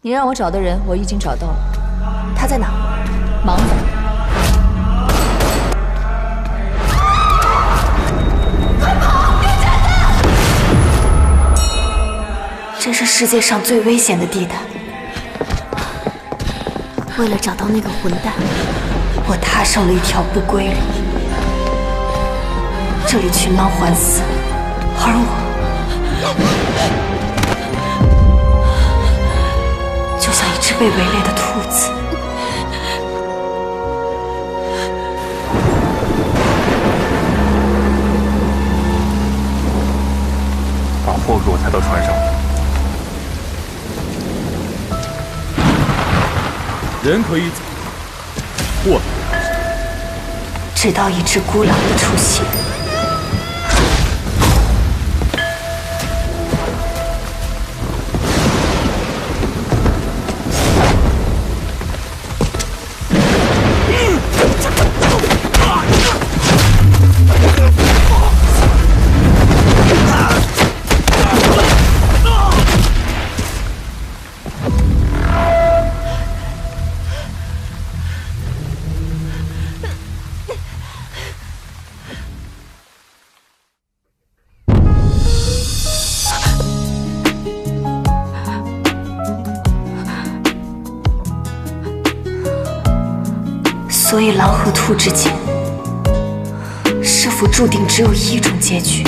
你让我找的人，我已经找到了，他在哪？忙吧。快跑！有炸弹！这是世界上最危险的地带。为了找到那个混蛋，我踏上了一条不归路。这里群狼环伺，而我就像一只被围猎的兔子。把货给我抬到船上。人可以走，货不能上。直到一只孤狼的出现。所以，狼和兔之间，是否注定只有一种结局？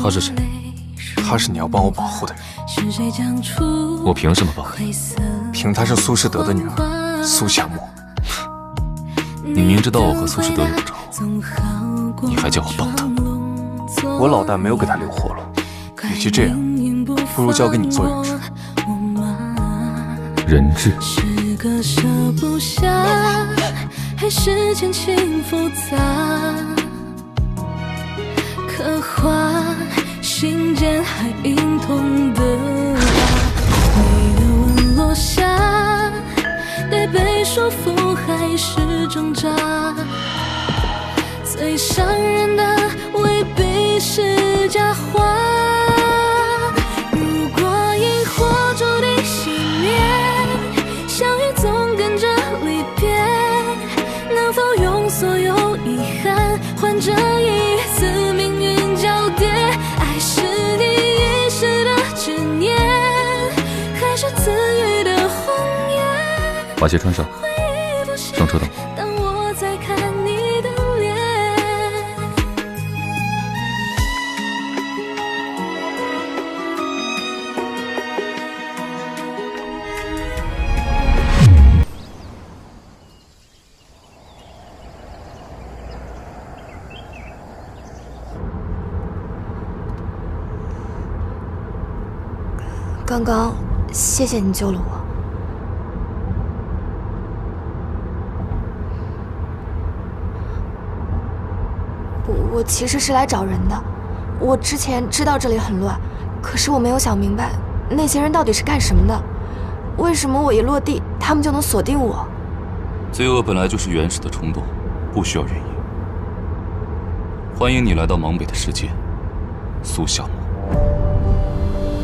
他是谁？他是你要帮我保护的人。我凭什么帮你？凭她是苏士德的女儿苏夏沫。你明知道我和苏士德有仇，你还叫我帮他？我老大没有给他留活路，与其这样，不如交给你做人质。人质？是割舍不下，还是前情复杂？刻画心间还隐痛的疤，你的吻落下，得被说服还是挣扎？最伤人的未必是假话。如果萤火注定熄灭，相遇总跟着离别，能否用所有遗憾换这一次命运交叠？爱是你一时的执念，还是自愈的谎言？把鞋穿上，上车等。当我再看你的脸，刚刚谢谢你救了我。我其实是来找人的。我之前知道这里很乱，可是我没有想明白那些人到底是干什么的。为什么我一落地，他们就能锁定我？罪恶本来就是原始的冲动，不需要原因。欢迎你来到芒北的世界，苏夏沫。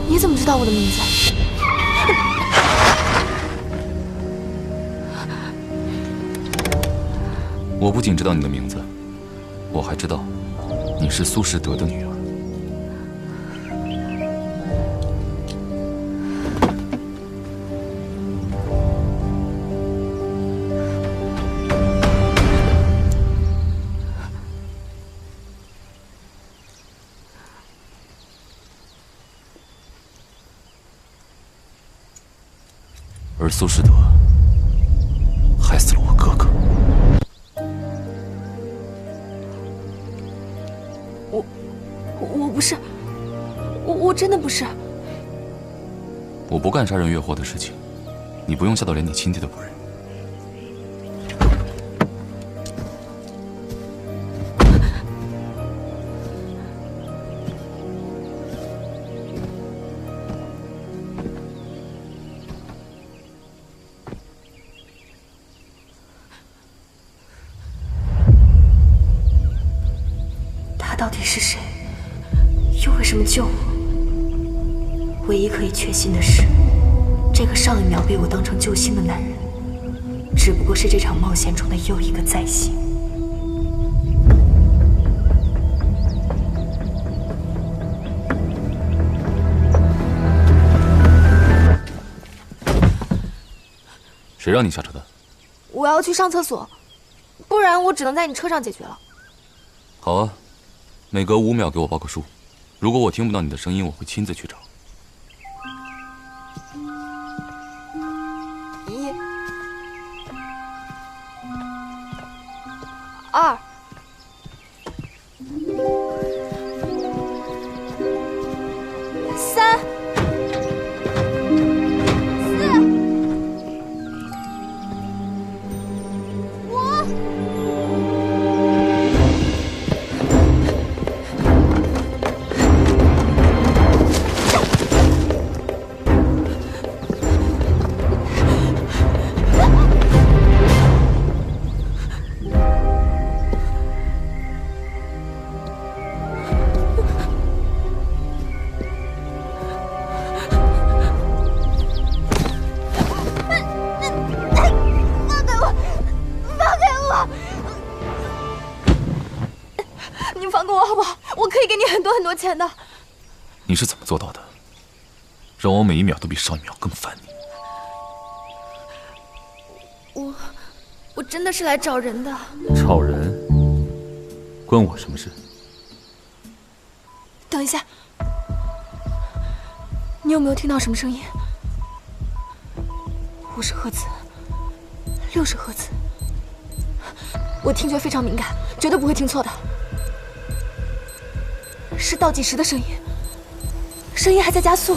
你怎么知道我的名字？我不仅知道你的名字，我还知道你是苏士德的女儿。而苏士德害死了我哥哥。我不是，我真的不是。我不干杀人越货的事情，你不用吓到连你亲爹都不认。是谁？又为什么救我？唯一可以确信的是，这个上一秒被我当成救星的男人，只不过是这场冒险中的又一个灾星。谁让你下车的？我要去上厕所，不然我只能在你车上解决了。好啊，每隔5秒给我报个数。如果我听不到你的声音，我会亲自去找。1、2、3、你放过我好不好？我可以给你很多钱的。你是怎么做到的？让我每一秒都比上一秒更烦你。我真的是来找人的。找人？关我什么事？等一下，你有没有听到什么声音？50赫兹、60赫兹，我听觉非常敏感，绝对不会听错的。是倒计时的声音，声音还在加速。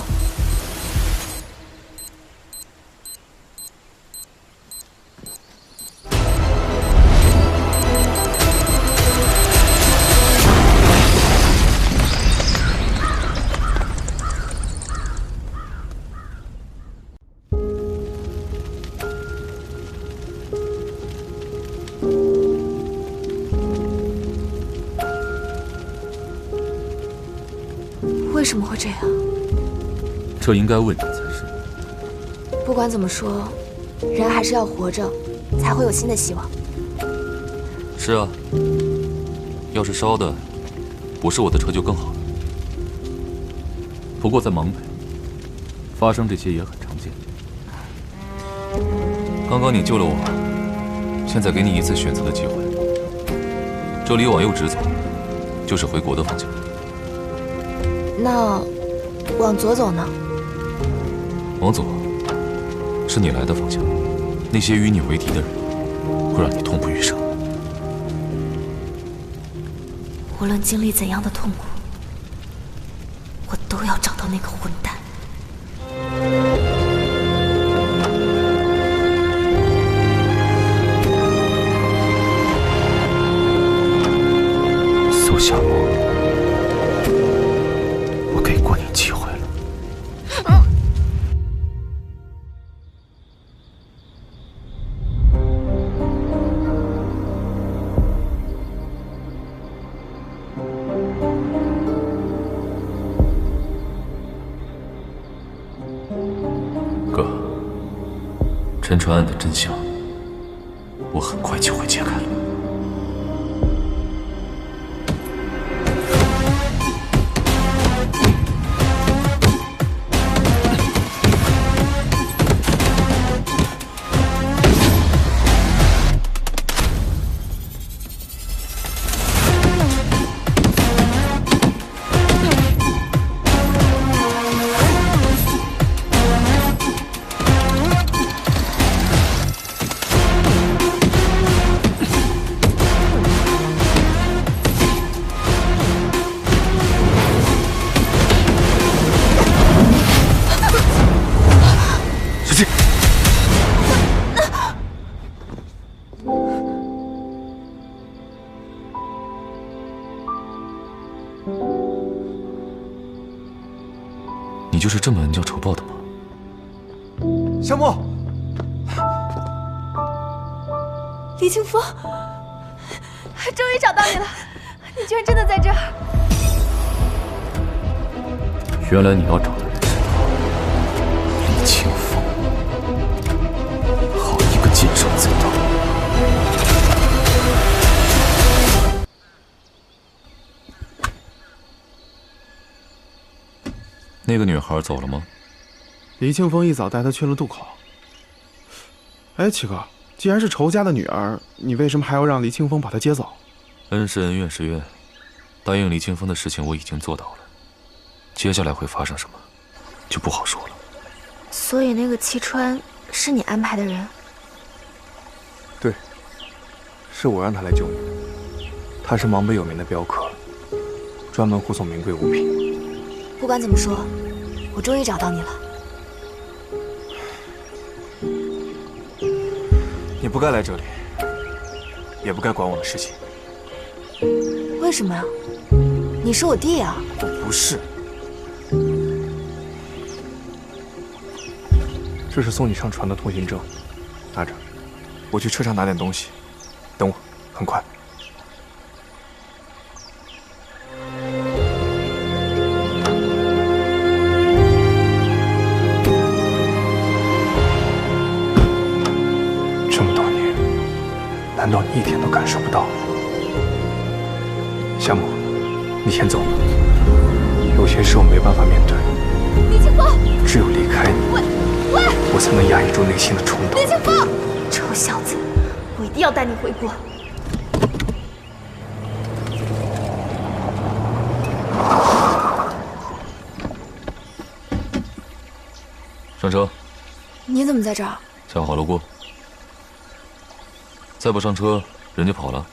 为什么会这样？这应该问你才是。不管怎么说，人还是要活着，才会有新的希望。是啊，要是烧的不是我的车就更好了。不过在芒北，发生这些也很常见。刚刚你救了我，现在给你一次选择的机会。这里往右直走，就是回国的方向。那往左走呢？往左是你来的方向，那些与你为敌的人会让你痛不欲生。无论经历怎样的痛苦，我都要找到那个混蛋。苏小沫，我给过你机会了。哥，沉船案的真相，我很快就会揭开了。你就是这么恩将仇报的吗？小沫，李清风，终于找到你了！你居然真的在这儿！原来你要找的人是李清风，好一个奸商贼盗！那个女孩走了吗？李清风一早带她去了渡口。哎，七哥，既然是仇家的女儿，你为什么还要让李清风把她接走？恩是恩，怨是怨。答应李清风的事情我已经做到了，接下来会发生什么，就不好说了。所以那个七川是你安排的人？对，是我让他来救你的。他是芒北有名的镖客，专门护送名贵物品。不管怎么说，我终于找到你了。你不该来这里，也不该管我的事情。为什么呀？你是我弟啊！我不是。这是送你上船的通行证，拿着。我去车上拿点东西，等我，很快。这么多年，难道你一点都感受不到？夏沫，你先走吧。有些事我没办法面对。李清风，只有离开你，我才能压抑住内心的冲动。李清风，臭小子，我一定要带你回国。上车。你怎么在这儿？想好了过。再不上车，人就跑了。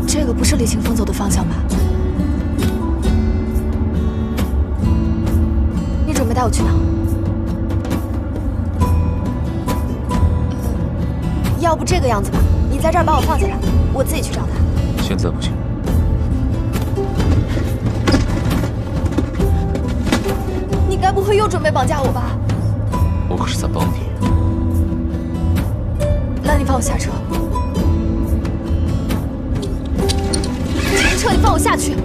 这个不是李清风走的方向吧？你准备带我去哪？要不这个样子吧，你在这儿把我放下来，我自己去找他。现在不行。你该不会又准备绑架我吧？我可是在帮你。那你放我下车。停车！你放我下去。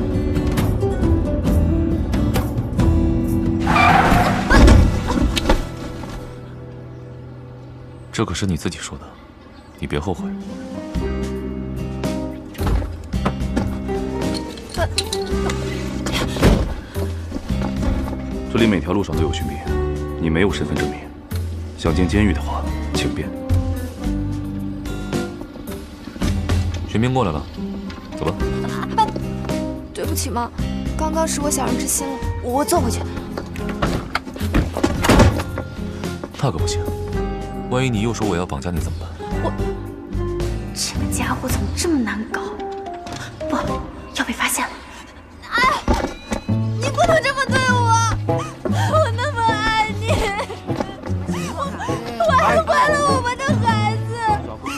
这可是你自己说的，你别后悔。这里每条路上都有巡兵，你没有身份证明，想进监狱的话，请便。巡兵过来了，走吧。对不起妈，刚刚是我小人之心了，我坐回去。那可不行，万一你又说我要绑架你怎么办？这个家伙怎么这么难搞？不要被发现了！哎，你不能这么对我！我那么爱你，我还怀了我们的孩子，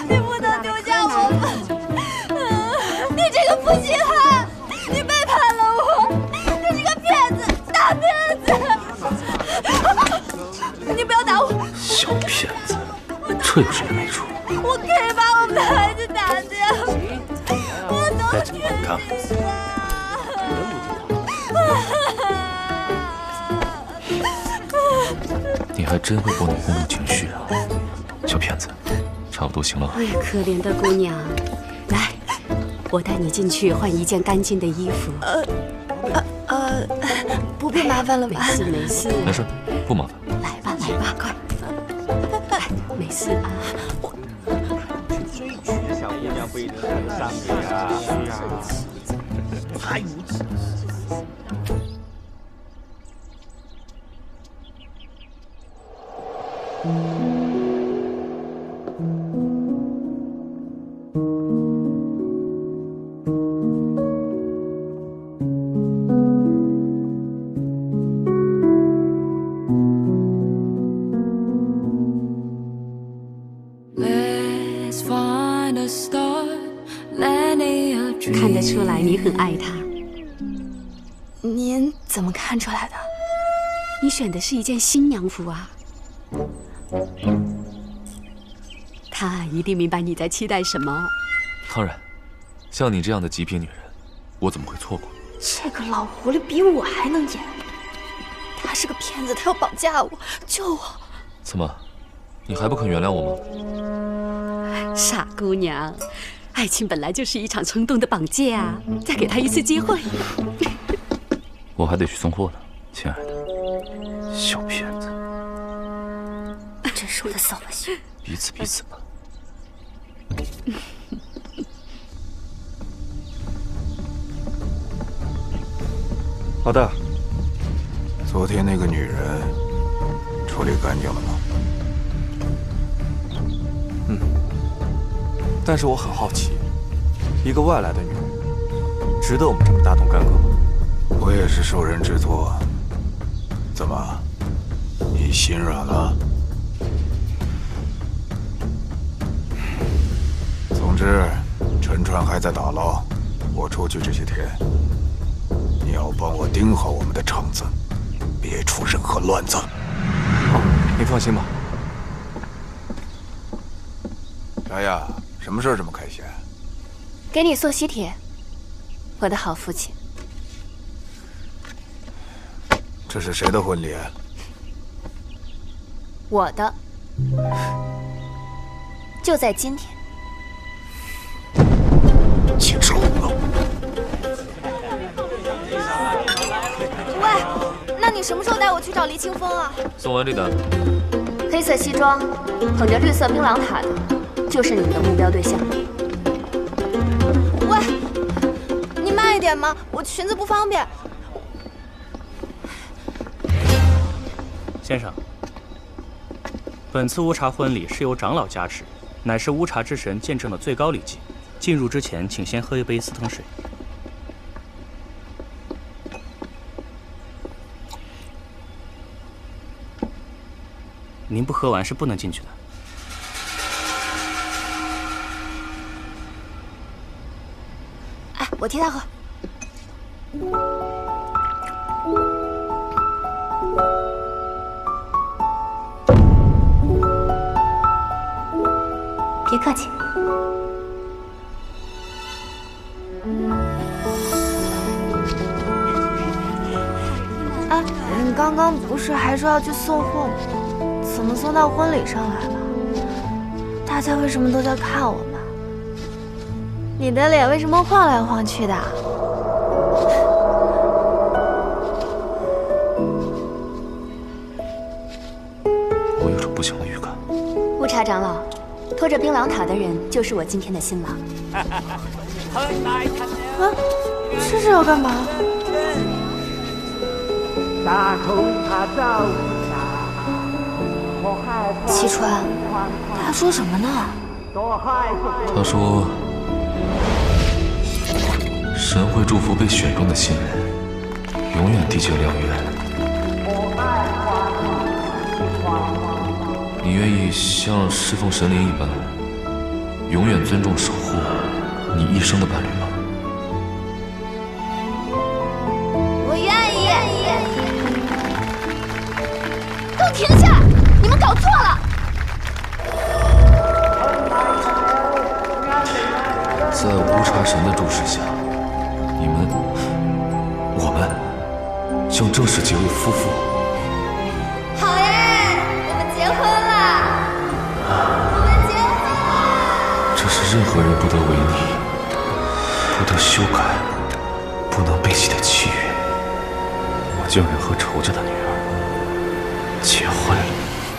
你不能丢下我们！你这个负心汉，你背叛了我！你是个骗子，大骗子！你不要打我！小骗子，这有什么没处？我可以把我们的孩子打掉，我都该怎么看？你还真会帮你轰动情绪啊，小骗子，差不多行了。哎，可怜的姑娘，来，我带你进去换一件干净的衣服。不必麻烦了吧？没事没事，没事，不麻烦。来吧来吧，快，来，没事啊。小姑娘不一定看得上你啊！还如此。看得出来你很爱他。您怎么看出来的？你选的是一件新娘服啊。他一定明白你在期待什么。当然，像你这样的极品女人，我怎么会错过？这个老狐狸比我还能演，他是个骗子，他要绑架我，救我！怎么，你还不肯原谅我吗？傻姑娘，爱情本来就是一场冲动的绑架啊！再给他一次机会。我还得去送货呢，亲爱的，小骗子。真是我的扫把星。彼此彼此吧。老大，昨天那个女人处理干净了吗？但是我很好奇，一个外来的女人，值得我们这么大动干戈吗？我也是受人之托。怎么，你心软了？总之，陈川还在打捞，我出去这些天，你要帮我盯好我们的场子，别出任何乱子。好，你放心吧。丫丫，什么事儿这么开心？给你送喜帖，我的好父亲。这是谁的婚礼？我的，就在今天。请收了。喂，那你什么时候带我去找黎清风啊？送完这单。黑色西装，捧着绿色槟榔塔的，就是你们的目标对象。喂，你慢一点嘛，我裙子不方便。先生，本次乌茶婚礼是由长老加持，乃是乌茶之神见证的最高礼节。进入之前，请先喝一杯斯藤水。您不喝完是不能进去的。哎，我替他喝。别客气。哎，你刚刚不是还说要去送货吗？怎么送到婚礼上来了？大家为什么都在看我们？你的脸为什么晃来晃去的？我有种不祥的预感。乌茶长老，拖着槟榔塔的人就是我今天的新郎。啊，这是要干嘛？齐川，他说什么呢？他说，神会祝福被选中的新人，永远缔结良缘。你愿意像侍奉神灵一般，永远尊重守护你一生的伴侣吗？我愿意。都停下！你们搞错了。在乌茶神的注视下，我们将正式结为夫妇。好耶！我们结婚了！我们结婚了！这是任何人不得违逆、不得修改、不能背弃的契约。我竟然和仇家的女儿结婚了。